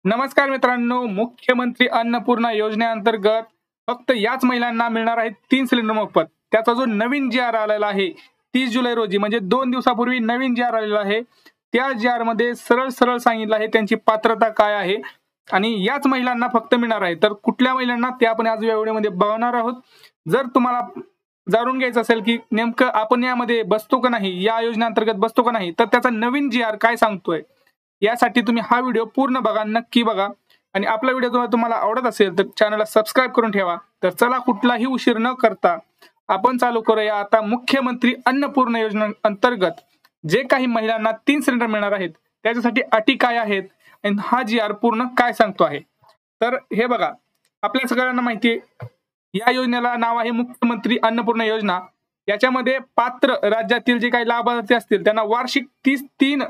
नमस्कार मित्रांनो, मुख्यमंत्री अन्नपूर्णा योजनेअंतर्गत फक्त याच महिलांना मिळणार आहेत 3 सिलेंडर मोफत. त्याचा जो नवीन जी-आर आलेला आहे 30 जुलै रोजी, म्हणजे 2 दिवसापूर्वी नवीन जी-आर आलेला आहे. त्या जी-आर मध्ये सरळ सरळ सांगितलं आहे त्यांची पात्रता काय आहे आणि याच महिलांना फक्त मिळणार आहे. तर कुठल्या महिलांना ते आपण आज या व्हिडिओमध्ये बघणार आहोत. जर तुम्हाला जाणून घ्यायचं असेल की नेमकं आपण यामध्ये बसतो का नाही, या योजनेअंतर्गत बसतो का नाही, तर त्याचा नवीन जी-आर काय सांगतोय यासाठी तुम्ही हा व्हिडिओ पूर्ण बघा, नक्की बघा. आणि आपला व्हिडिओ जर तुम्हाला आवडत असेल तर चॅनलला सबस्क्राईब करून ठेवा. तर चला, कुठलाही उशीर न करता आपण चालू करूया आता मुख्यमंत्री अन्नपूर्णा योजना अंतर्गत जे काही महिलांना 3 सिलेंडर मिळणार आहेत त्याच्यासाठी अटी काय आहेत आणि हा जी-आर पूर्ण काय सांगतो आहे. तर हे बघा, आपल्या सगळ्यांना माहिती आहे या योजनेला नाव आहे मुख्यमंत्री अन्नपूर्णा योजना. याच्यामध्ये पात्र राज्यातील जे काही लाभार्थी असतील त्यांना वार्षिक 3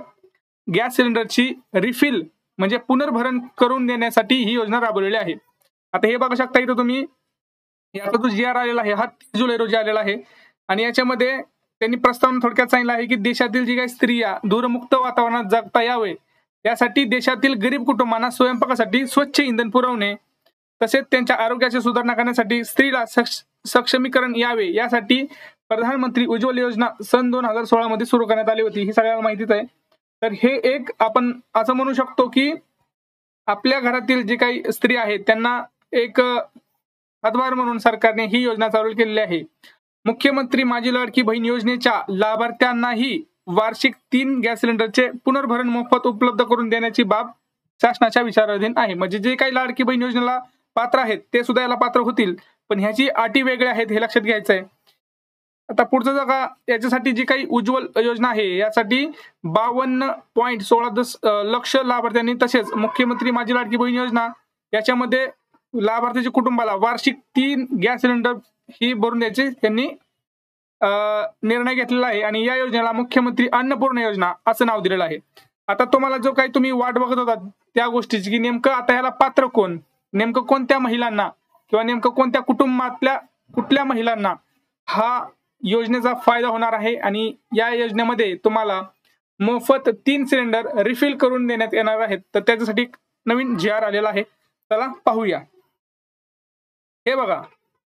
गॅस सिलेंडरची रिफिल म्हणजे पुनर्भरण करून देण्यासाठी ही योजना राबवलेली आहे. आता हे बघू शकता इथं तुम्ही, याचा जो जी-आर आलेला आहे हा 30 जुलै रोजी आलेला आहे आणि याच्यामध्ये त्यांनी प्रस्तावना थोडक्यात सांगितलं आहे की देशातील जी काही स्त्रिया धूरमुक्त वातावरणात जगता यावे यासाठी देशातील गरीब कुटुंबांना स्वयंपाकासाठी स्वच्छ इंधन पुरवणे, तसेच त्यांच्या आरोग्याची सुधारणा करण्यासाठी स्त्रीला सक्षमीकरण यावे यासाठी प्रधानमंत्री उज्ज्वल योजना सन 2016 मध्ये सुरू करण्यात आली होती. ही सगळ्यांना माहितीच आहे. तर हे एक आपण असं म्हणू शकतो की आपल्या घरातील जे काही स्त्री आहेत त्यांना एक हातभार म्हणून सरकारने ही योजना चालू केलेली आहे. मुख्यमंत्री माझी लाडकी बहीण योजनेच्या लाभार्थ्यांनाही वार्षिक 3 गॅस सिलेंडरचे पुनर्भरण मोफत उपलब्ध करून देण्याची बाब शासनाच्या विचाराधीन आहे. म्हणजे जे काही लाडकी बहीण योजनेला पात्र आहेत ते सुद्धा याला पात्र होतील, पण ह्याची अटी वेगळ्या आहेत हे लक्षात घ्यायचं आहे. आता पुढचं जगा, याच्यासाठी जी काही उज्ज्वल योजना आहे यासाठी 52.16 लक्ष लाभार्थ्यांनी, तसेच मुख्यमंत्री माझी लाडकी बहीण योजना याच्यामध्ये लाभार्थ्याच्या कुटुंबाला वार्षिक 3 गॅस सिलेंडर ही भरून द्यायचे त्यांनी निर्णय घेतलेला आहे आणि या योजनेला मुख्यमंत्री अन्नपूर्णा योजना असं नाव दिलेलं आहे. आता तुम्हाला जो काही तुम्ही वाट बघत होता त्या गोष्टीची की नेमकं आता याला पात्र कोण, नेमकं कोणत्या महिलांना किंवा नेमकं कोणत्या कुटुंबातल्या कुठल्या महिलांना हा योजनेचा फायदा होणार आहे आणि या योजनेमध्ये तुम्हाला मोफत 3 सिलेंडर रिफिल करून देण्यात येणार आहेत, तर त्याच्यासाठी नवीन जी-आर आलेला आहे. चला पाहूया. हे बघा,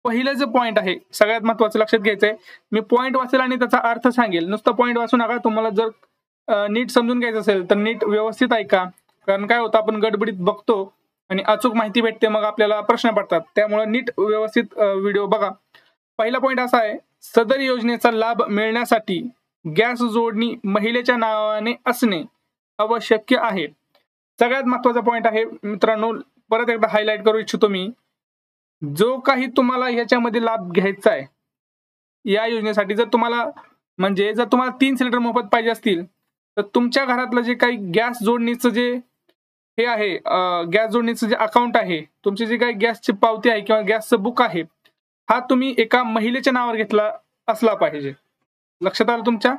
पहिलं जे पॉइंट आहे सगळ्यात महत्वाचं लक्षात घ्यायचंय. मी पॉइंट वाचेल आणि त्याचा अर्थ सांगेल, नुसतं पॉइंट वाचू नका. तुम्हाला जर नीट समजून घ्यायचं असेल तर नीट व्यवस्थित ऐका, कारण काय होतं आपण गडबडीत बघतो आणि अचूक माहिती भेटते मग आपल्याला प्रश्न पडतात. त्यामुळे नीट व्यवस्थित व्हिडिओ बघा. पहिला पॉइंट असा आहे, सदर योजनेचा लाभ मिळण्यासाठी गॅस जोडणी महिलेच्या नावाने असणे आवश्यक आहे. सगळ्यात महत्वाचा पॉइंट आहे मित्रांनो, परत एकदा हायलाइट करू इच्छितो मी. जो काही तुम्हाला याच्यामध्ये लाभ घ्यायचा आहे या योजनेसाठी, जर तुम्हाला 3 सिलेंडर मोफत पाहिजे असतील तर तुमच्या घरातलं जे काही गॅस जोडणीचं जे हे आहे, गॅस जोडणीचं जे अकाउंट आहे, तुमची जी काही गॅसची पावती आहे किंवा गॅसचं बुक आहे, हा तुम्ही एका महिलेच्या नावावर घेतला असला पाहिजे. लक्षात आलं तुमच्या?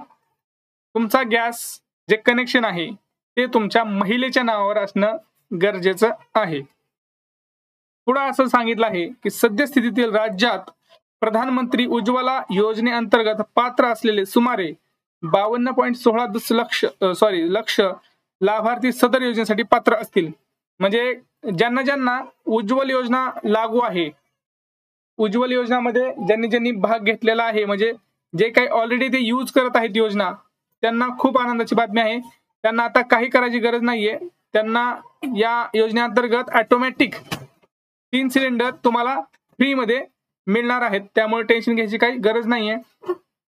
तुमचा गॅस जे कनेक्शन आहे ते तुमच्या महिलेच्या नावावर असणं गरजेचं आहे. पुढे असं सांगितलं आहे की सद्यस्थितीतील राज्यात प्रधानमंत्री उज्ज्वला योजनेअंतर्गत पात्र असलेले सुमारे 52.16 लक्ष लाभार्थी सदर योजनेसाठी पात्र असतील. म्हणजे ज्यांना ज्यांना उज्ज्वल योजना लागू आहे, उज्ज्वल योजनामध्ये ज्यांनी ज्यांनी भाग घेतलेला आहे, म्हणजे जे काही ऑलरेडी ते यूज करत आहेत योजना, त्यांना खूप आनंदाची बातमी आहे. त्यांना आता काही करायची गरज नाहीये. त्यांना या योजनेअंतर्गत ऑटोमॅटिक 3 सिलेंडर तुम्हाला फ्रीमध्ये मिळणार आहेत. त्यामुळे टेन्शन घ्यायची काही गरज नाहीये.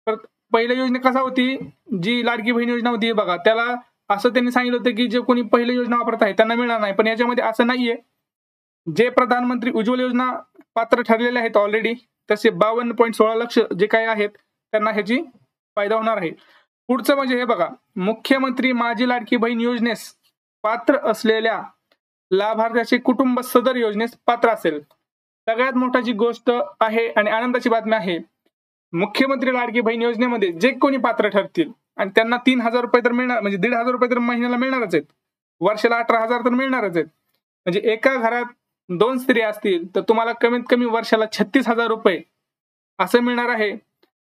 तर पहिल्या योजना कसा होती, जी लाडकी बहीण योजना होती बघा, त्याला असं त्यांनी सांगितलं होतं की जे कोणी पहिली योजना वापरत आहे त्यांना मिळणार नाही, पण याच्यामध्ये असं नाहीये. जे प्रधानमंत्री उज्ज्वल योजना पात्र ठरलेले आहेत ऑलरेडी, तसे 52.16 लक्ष जे काही आहेत त्यांना ह्याची फायदा होणार आहे. पुढचं म्हणजे हे बघा, मुख्यमंत्री माझी लाडकी बहीण योजनेस पात्र असलेल्या लाभार्थ्याचे कुटुंब सदर योजनेस पात्र असेल. सगळ्यात मोठी गोष्ट आहे आणि आनंदाची बातमी आहे, मुख्यमंत्री लाडकी बहीण योजनेमध्ये जे कोणी पात्र ठरतील आणि त्यांना 3,000 रुपये तर मिळणार, म्हणजे 1,500 रुपये तर महिन्याला मिळणारच आहेत, वर्षाला 18,000 तर मिळणारच आहेत. म्हणजे एका घरात 2 स्त्रिया असतील तर तुम्हाला कमीत कमी वर्षाला 36,000 रुपये असं मिळणार आहे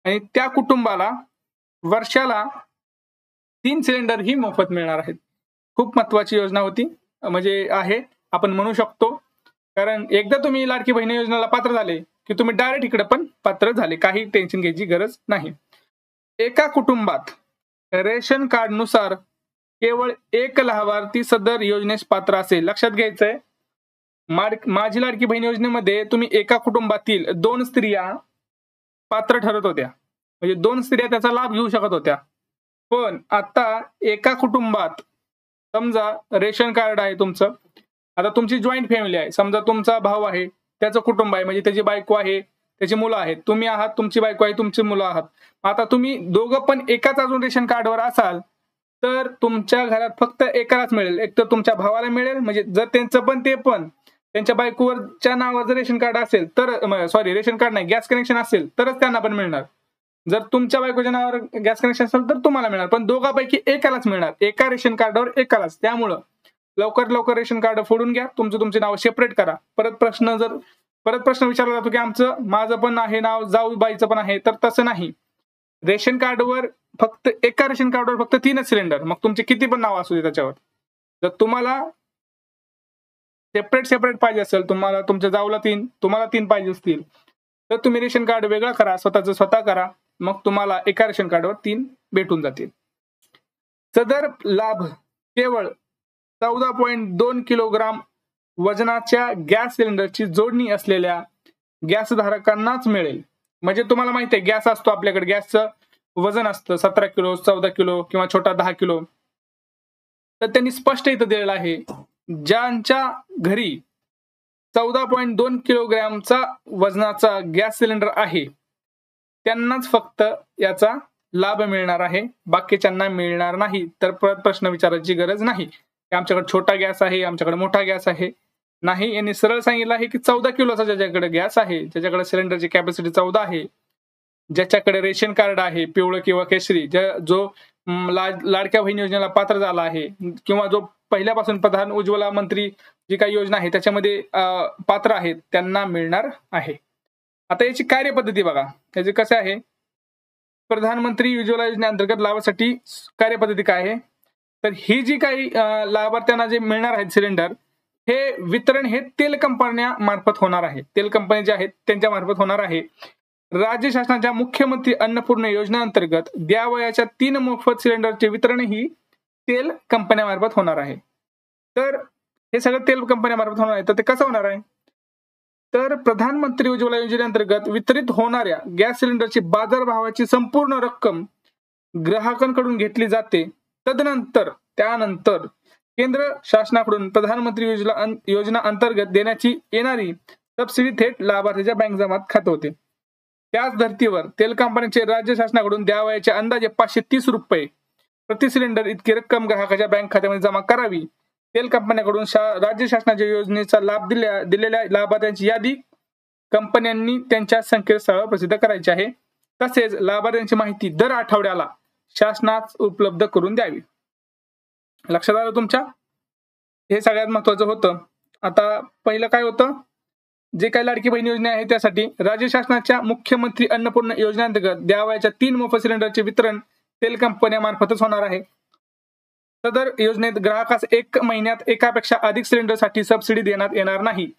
आणि त्या कुटुंबाला वर्षाला 3 सिलेंडर ही मोफत मिळणार आहेत. खूप महत्वाची योजना होती म्हणजे आहे आपण म्हणू शकतो, कारण एकदा तुम्ही लाडकी बहीण योजनेला पात्र झाले की तुम्ही डायरेक्ट इकडे पण पात्र झाले, काही टेन्शन घ्यायची गरज नाही. एका कुटुंबात रेशन कार्ड नुसार केवळ एक लाभार्थी सदर योजनेस पात्र असेल. लक्षात घ्यायचंय, माझी लाडकी बहीण योजनेमध्ये तुम्ही एका कुटुंबातील 2 स्त्रिया पात्र ठरत होत्या, म्हणजे 2 स्त्रिया त्याचा लाभ घेऊ शकत होत्या. पण आता एका कुटुंबात समजा रेशन कार्ड आहे तुमचं, आता तुमची जॉईंट फॅमिली आहे, समजा तुमचा भाऊ आहे, त्याचं कुटुंब आहे, म्हणजे त्याची बायको आहे, त्याची मुलं आहेत, तुम्ही आहात, तुमची बायको आहे, तुमची मुलं आहात. आता तुम्ही दोघं पण एकाच अजून रेशन कार्डवर असाल तर तुमच्या घरात फक्त एकालाच मिळेल. एक तर तुमच्या भावाला मिळेल, म्हणजे जर त्यांचं पण ते पण त्यांच्या बायकोवरच्या नावावर जर रेशन कार्ड असेल तर, सॉरी रेशन कार्ड नाही, गॅस कनेक्शन असेल तरच त्यांना पण मिळणार. जर तुमच्या बायकोच्या नावावर गॅस कनेक्शन असेल तर तुम्हाला मिळणार, पण दोघांपैकी एकालाच मिळणार, एका रेशन कार्डावर एकालाच. त्यामुळं लवकर लवकर रेशन कार्ड फोडून घ्या, तुमची नाव सेपरेट करा. परत प्रश्न विचारला जातो की माझं पण आहे नाव, जाऊबाईचं पण आहे, तर तसं नाही. रेशन कार्डवर फक्त एका रेशन कार्डवर फक्त 3च सिलेंडर, मग तुमचे किती पण नाव असू दे त्याच्यावर. जर तुम्हाला सेपरेट पाहिजे असेल, तुम्हाला तुमच्या जाऊला 3, तुम्हाला 3 पाहिजे असतील तर तुम्ही रेशन कार्ड वेगळं करा, स्वतः करा, मग तुम्हाला एका रेशन कार्डवर 3 भेटून जातील. सदर लाभ केवळ 14.2 किलोग्राम वजनाच्या गॅस सिलेंडरची जोडणी असलेल्या गॅस धारकांनाच मिळेल. म्हणजे तुम्हाला माहिती आहे गॅस असतो आपल्याकडे, गॅसचं वजन असतं 17 किलो, 14 किलो किंवा छोटा 10 किलो. तर त्यांनी स्पष्ट इथं दिलेलं आहे, ज्यांच्या घरी 14.2 किलोग्रामचा वजनाचा गॅस सिलेंडर आहे त्यांनाच फक्त याचा लाभ मिळणार आहे, बाकीच्यांना मिळणार नाही. तर परत प्रश्न विचारायची गरज नाही की आमच्याकडे छोटा गॅस आहे, आमच्याकडे मोठा गॅस आहे. नाही, यांनी सरळ सांगितलं आहे की 14 किलोचा ज्याच्याकडे गॅस आहे, ज्याच्याकडे सिलेंडरची कॅपॅसिटी 14 आहे, ज्याच्याकडे रेशन कार्ड आहे पिवळं किंवा केशरी, जो लाडक्या बहीण योजनेला पात्र झाला आहे किंवा जो पहिल्यापासून प्रधान उज्ज्वला मंत्री जी काही योजना आहे त्याच्यामध्ये पात्र आहेत, त्यांना मिळणार आहे. आता याची कार्यपद्धती बघा, याचे कसं आहे. प्रधानमंत्री उज्ज्वला योजनेअंतर्गत लाभासाठी कार्यपद्धती काय आहे, तर ही जी काही लाभार्थ्यांना जे मिळणार आहेत सिलेंडर, हे वितरण हे तेल कंपन्या मार्फत होणार आहे. तेल कंपनी जे आहेत त्यांच्या मार्फत होणार आहे. राज्य शासनाच्या मुख्यमंत्री अन्नपूर्णा योजनेअंतर्गत द्यावयाच्या 3 मोफत सिलेंडरचे वितरण ही तेल कंपन्यामार्फत होणार आहे. तर हे सगळं तेल कंपन्यामार्फत होणार आहे. तर ते कसं होणार आहे, तर प्रधानमंत्री उज्ज्वला योजनेअंतर्गत वितरित होणाऱ्या गॅस सिलेंडरची बाजारभावाची संपूर्ण रक्कम ग्राहकांकडून घेतली जाते. त्यानंतर केंद्र शासनाकडून प्रधानमंत्री योजना अंतर्गत देण्याची येणारी सबसिडी थेट लाभार्थीच्या बँक जमा खाते होते. त्याच धर्तीवर तेल कंपन्यांचे राज्य शासनाकडून द्यावयाचे अंदाजे 530 रुपये प्रति सिलेंडर इतकी रक्कम ग्राहकाच्या बँक खात्यामध्ये जमा करावी. तेल कंपन्यांकडून राज्य शासनाच्या योजनेचा लाभ दिलेल्या लाभार्थ्यांची यादी कंपन्यांनी त्यांच्या संकेतस्थळावर प्रसिद्ध करायची आहे. तसेच लाभार्थ्यांची माहिती दर आठवड्याला शासनास उपलब्ध करून द्यावी. लक्षात आलं तुमच्या, हे सगळ्यात महत्वाचं होतं. आता पहिलं काय होतं, जे काही लाडकी बहीण योजना आहे त्यासाठी राज्य शासनाच्या मुख्यमंत्री अन्नपूर्णा योजनेअंतर्गत द्यावयाच्या 3 मोफत सिलेंडरचे वितरण तेल कंपन्यामार्फतच होणार आहे. सदर योजनेत ग्राहकास 1 महिन्यात एकापेक्षा अधिक सिलेंडरसाठी सबसिडी देण्यात येणार नाही.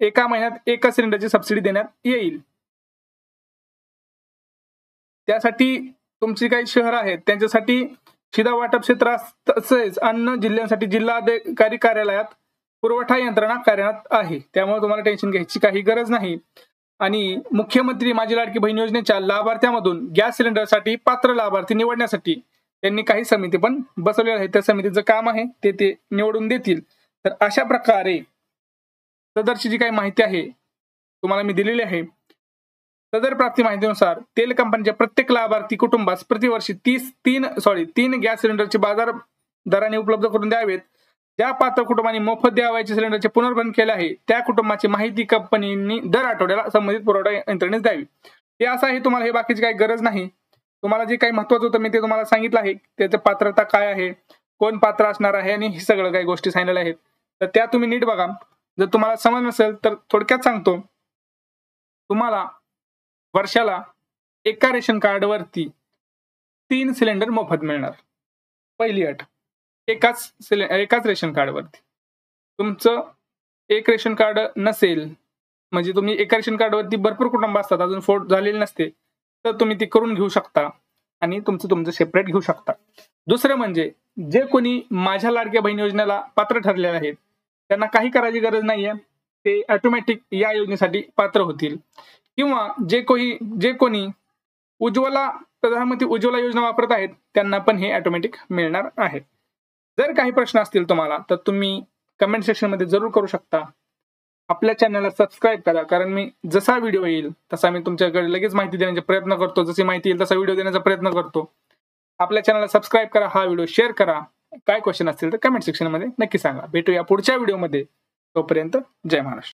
एका महिन्यात एका सिलेंडरची सबसिडी देण्यात येईल. त्यासाठी तुमची काही शहर आहेत त्यांच्यासाठी शिधा वाटप क्षेत्र तसेच अन्न जिल्ह्यांसाठी जिल्हाधिकारी कार्यालयात पुरवठा यंत्रणा कार्यरत आहे. त्यामुळे तुम्हाला टेन्शन घ्यायची काही गरज नाही. आणि मुख्यमंत्री माझी लाडकी बहीण योजनेच्या लाभार्थ्यांमधून गॅस सिलेंडरसाठी पात्र लाभार्थी निवडण्यासाठी त्यांनी काही समिती पण बसवलेल्या आहेत. त्या समितीचं काम आहे ते निवडून देतील. तर अशा प्रकारे सदरची जी काही माहिती आहे तुम्हाला मी दिलेली आहे. सदर प्राप्ती माहितीनुसार तेल कंपनीच्या प्रत्येक लाभार्थी कुटुंबास प्रतिवर्षी 3 गॅस सिलेंडरचे बाजार दराने उपलब्ध करून द्यावेत. ज्या पात्र कुटुंबांनी मोफत द्यावयाचे सिलेंडरचे पुनर्भरण केले आहे त्या कुटुंबाची माहिती कंपनीने दर आठवड्याला संबंधित पुरवठा यंत्रणेस द्यावी. हे असं आहे, तुम्हाला हे बाकीची काही गरज नाही. तुम्हाला जे काही महत्वाचं होतं मी ते तुम्हाला सांगितलं आहे. त्याची पात्रता काय आहे, कोण पात्र असणार आहे आणि हे सगळं काही गोष्टी सांगितलेल्या आहेत. तर त्या तुम्ही नीट बघा. जर तुम्हाला समज नसेल तर थोडक्यात सांगतो, तुम्हाला वर्षाला एका रेशन कार्डवरती 3 सिलेंडर मोफत मिळणार. पहिली अट, एकाच रेशन कार्डवरती. तुमचं एक रेशन कार्ड नसेल, म्हणजे तुम्ही एका रेशन कार्डवरती भरपूर कुटुंब असतात, अजून फोड झालेले नसते, तर तुम्ही ती करून घेऊ शकता आणि तुमचं सेपरेट घेऊ शकता. दुसरं म्हणजे जे कोणी माझ्या लाडक्या बहीण योजनेला पात्र ठरलेले आहेत त्यांना काही करायची गरज नाहीये, ते ऑटोमॅटिक या योजनेसाठी पात्र होतील. किंवा जे कोणी प्रधानमंत्री उज्ज्वला योजना वापरत आहेत त्यांना पण हे ऑटोमॅटिक मिळणार आहे. जर काही प्रश्न असतील तुम्हाला तर तुम्ही कमेंट सेक्शन मध्ये जरूर करू शकता. आपल्या चॅनलला सबस्क्राईब करा, कारण मी जसा व्हिडिओ येईल तसा मी तुमच्याकडे लगेच माहिती देण्याचा प्रयत्न करतो. जशी माहिती येईल तसा व्हिडिओ देण्याचा प्रयत्न करतो. आपल्या चॅनलला सबस्क्राईब करा, हा व्हिडिओ शेअर करा. काय क्वेश्चन असतील तर कमेंट सेक्शन मध्ये नक्की सांगा. भेटूया पुढच्या व्हिडिओमध्ये. तोपर्यंत जय महाराष्ट्र.